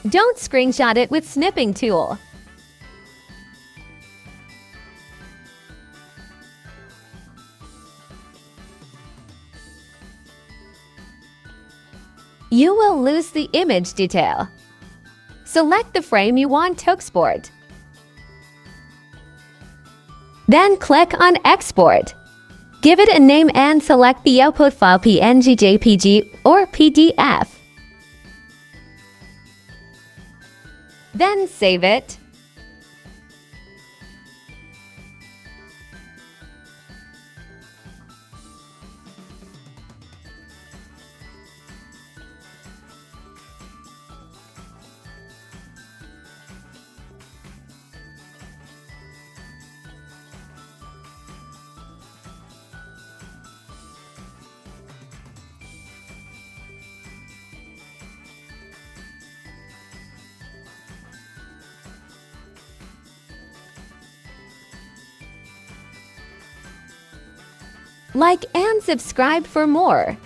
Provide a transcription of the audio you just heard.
Don't screenshot it with snipping tool. You will lose the image detail. Select the frame you want to export. Then click on Export. Give it a name and select the output file PNG, JPG, or PDF. Then save it. Like and subscribe for more.